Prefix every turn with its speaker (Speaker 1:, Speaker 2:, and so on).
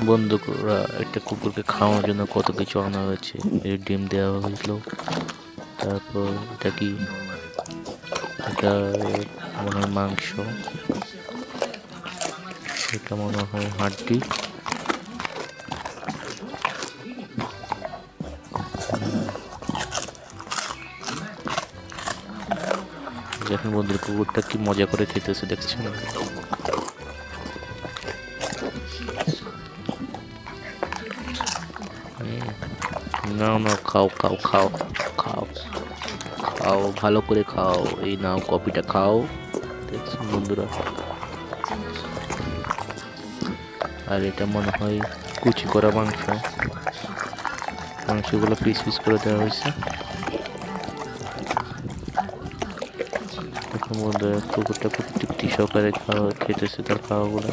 Speaker 1: বন্ধুরা একটা কুকুরকে খাওয়ানোর জন্য কত কিছু আনা হয়েছে। এর ডিম দেওয়া হয়েছিল, তারপর এটা কি, এটা মনে হয় মাংস, এটা মনে হয় হাড্ডি। দেখুন বন্ধুরা কুকুরটা কি মজা করে খেতেছে, দেখছেন? নাও নাও, খাও খাও খাও খাও খাও, ভালো করে খাও। এই নাও কফিটা খাও। দেখছেন বন্ধুরা, আর এটা মনে হয় কুচি করা মাংস, মাংসগুলো পিস পিস করে দেওয়া হয়েছে। দেখুন বন্ধুরা কুকুরটা খুব তৃপ্তি সহকারে খাওয়া খেতেছে তার খাওয়াগুলো।